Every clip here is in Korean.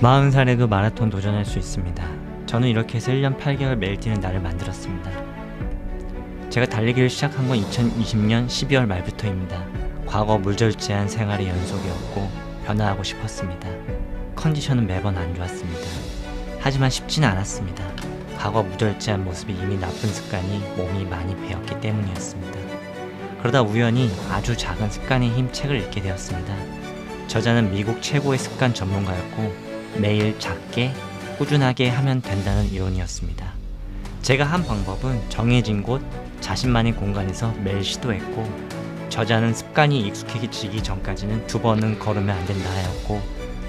40살에도 마라톤 도전할 수 있습니다. 저는 이렇게 해서 1년 8개월 매일 뛰는 날을 만들었습니다. 제가 달리기를 시작한 건 2020년 12월 말부터입니다. 과거 물절제한 생활의 연속이었고 변화하고 싶었습니다. 컨디션은 매번 안 좋았습니다. 하지만 쉽지는 않았습니다. 과거 무절제한 모습이 이미 나쁜 습관이 몸이 많이 배웠기 때문이었습니다. 그러다 우연히 아주 작은 습관의 힘 책을 읽게 되었습니다. 저자는 미국 최고의 습관 전문가였고 매일 작게 꾸준하게 하면 된다는 이론이었습니다. 제가 한 방법은 정해진 곳 자신만의 공간에서 매일 시도했고, 저자는 습관이 익숙해지기 전까지는 2번은 걸으면 안 된다 하였고,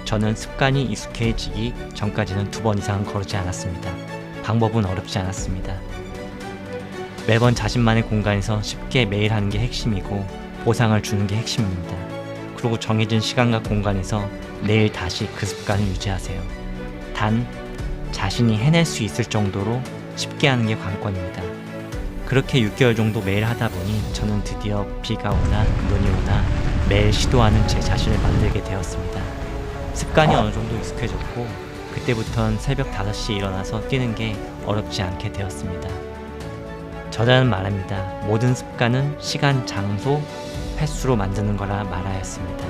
저는 습관이 익숙해지기 전까지는 2번 이상은 거르지 않았습니다. 방법은 어렵지 않았습니다. 매번 자신만의 공간에서 쉽게 매일 하는 게 핵심이고 보상을 주는 게 핵심입니다. 그리고 정해진 시간과 공간에서 내일 다시 그 습관을 유지하세요. 단 자신이 해낼 수 있을 정도로 쉽게 하는 게 관건입니다. 그렇게 6개월 정도 매일 하다 보니 저는 드디어 비가 오나 눈이 오나 매일 시도하는 제 자신을 만들게 되었습니다. 습관이 어느 정도 익숙해졌고 그때부터는 새벽 5시에 일어나서 뛰는 게 어렵지 않게 되었습니다. 저자는 말합니다. 모든 습관은 시간, 장소, 횟수로 만드는 거라 말하였습니다.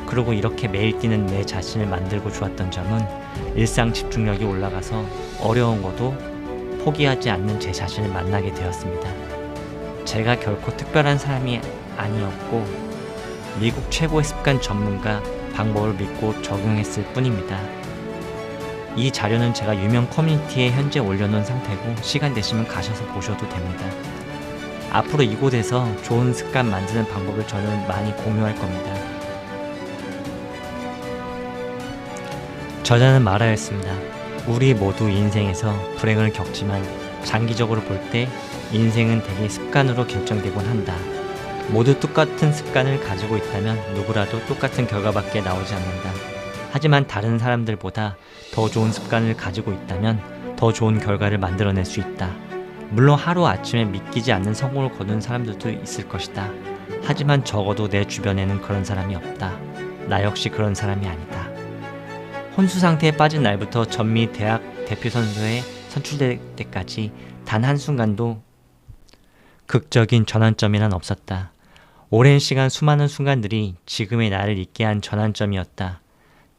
그리고 이렇게 매일 뛰는 내 자신을 만들고 좋았던 점은 일상 집중력이 올라가서 어려운 것도 포기하지 않는 제 자신을 만나게 되었습니다. 제가 결코 특별한 사람이 아니었고 미국 최고의 습관 전문가 방법을 믿고 적용했을 뿐입니다. 이 자료는 제가 유명 커뮤니티에 현재 올려놓은 상태고 시간 되시면 가셔서 보셔도 됩니다. 앞으로 이곳에서 좋은 습관 만드는 방법을 저는 많이 공유할 겁니다. 저자는 말하였습니다. 우리 모두 인생에서 불행을 겪지만 장기적으로 볼 때 인생은 대개 습관으로 결정되곤 한다. 모두 똑같은 습관을 가지고 있다면 누구라도 똑같은 결과밖에 나오지 않는다. 하지만 다른 사람들보다 더 좋은 습관을 가지고 있다면 더 좋은 결과를 만들어낼 수 있다. 물론 하루아침에 믿기지 않는 성공을 거둔 사람들도 있을 것이다. 하지만 적어도 내 주변에는 그런 사람이 없다. 나 역시 그런 사람이 아니다. 혼수 상태에 빠진 날부터 전미 대학 대표 선수에 선출될 때까지 단 한순간도 극적인 전환점이란 없었다. 오랜 시간 수많은 순간들이 지금의 나를 있게 한 전환점이었다.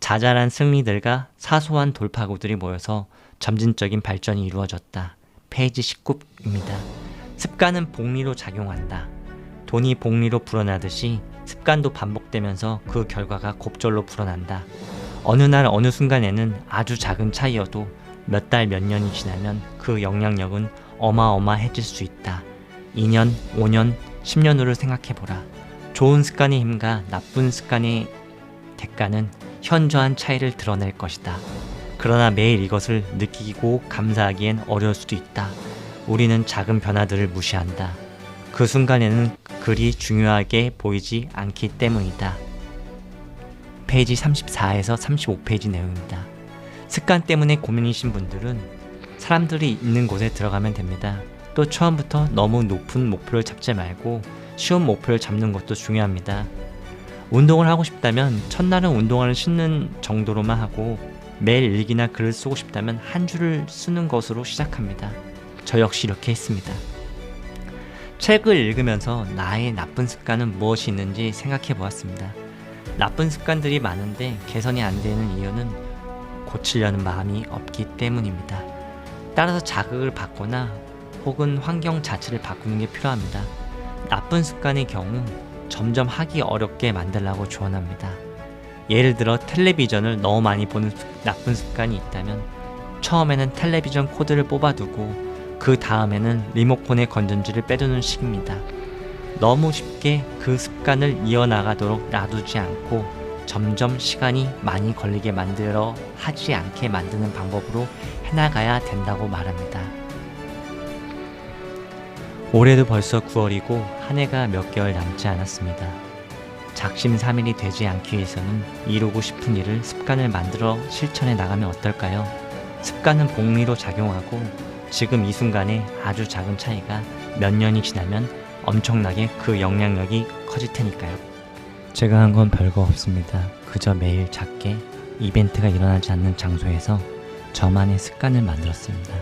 자잘한 승리들과 사소한 돌파구들이 모여서 점진적인 발전이 이루어졌다. 페이지 19입니다. 습관은 복리로 작용한다. 돈이 복리로 불어나듯이 습관도 반복되면서 그 결과가 곱절로 불어난다. 어느 날 어느 순간에는 아주 작은 차이여도 몇 달 몇 년이 지나면 그 영향력은 어마어마해질 수 있다. 2년, 5년, 10년 후를 생각해보라. 좋은 습관의 힘과 나쁜 습관의 대가는 현저한 차이를 드러낼 것이다. 그러나 매일 이것을 느끼고 감사하기엔 어려울 수도 있다. 우리는 작은 변화들을 무시한다. 그 순간에는 그리 중요하게 보이지 않기 때문이다. 페이지 34에서 35페이지 내용입니다. 습관 때문에 고민이신 분들은 사람들이 있는 곳에 들어가면 됩니다. 또 처음부터 너무 높은 목표를 잡지 말고 쉬운 목표를 잡는 것도 중요합니다. 운동을 하고 싶다면 첫날은 운동화를 신는 정도로만 하고 매일 일기나 글을 쓰고 싶다면 한 줄을 쓰는 것으로 시작합니다. 저 역시 이렇게 했습니다. 책을 읽으면서 나의 나쁜 습관은 무엇이 있는지 생각해 보았습니다. 나쁜 습관들이 많은데 개선이 안 되는 이유는 고치려는 마음이 없기 때문입니다. 따라서 자극을 받거나 혹은 환경 자체를 바꾸는 게 필요합니다. 나쁜 습관의 경우 점점 하기 어렵게 만들라고 조언합니다. 예를 들어 텔레비전을 너무 많이 보는 나쁜 습관이 있다면 처음에는 텔레비전 코드를 뽑아두고 그 다음에는 리모컨의 건전지를 빼두는 식입니다. 너무 쉽게 그 습관을 이어나가도록 놔두지 않고 점점 시간이 많이 걸리게 만들어 하지 않게 만드는 방법으로 해나가야 된다고 말합니다. 올해도 벌써 9월이고 한 해가 몇 개월 남지 않았습니다. 작심삼일이 되지 않기 위해서는 이루고 싶은 일을 습관을 만들어 실천해 나가면 어떨까요? 습관은 복리로 작용하고 지금 이 순간에 아주 작은 차이가 몇 년이 지나면 엄청나게 그 영향력이 커질 테니까요. 제가 한 건 별거 없습니다. 그저 매일 작게 이벤트가 일어나지 않는 장소에서 저만의 습관을 만들었습니다.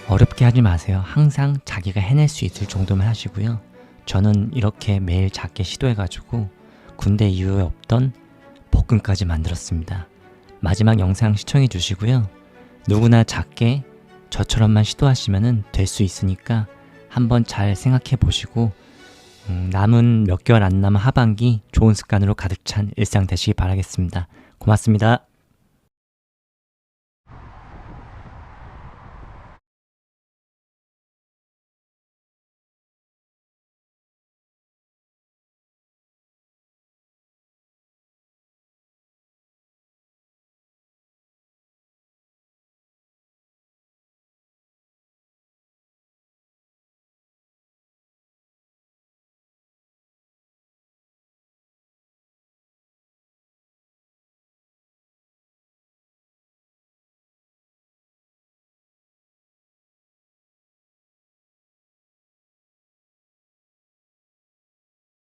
어렵게 하지 마세요. 항상 자기가 해낼 수 있을 정도만 하시고요. 저는 이렇게 매일 작게 시도해가지고 군대 이후에 없던 복근까지 만들었습니다. 마지막 영상 시청해 주시고요. 누구나 작게 저처럼만 시도하시면 될 수 있으니까 한번 잘 생각해 보시고 남은 몇 개월 안 남은 하반기 좋은 습관으로 가득 찬 일상 되시기 바라겠습니다. 고맙습니다.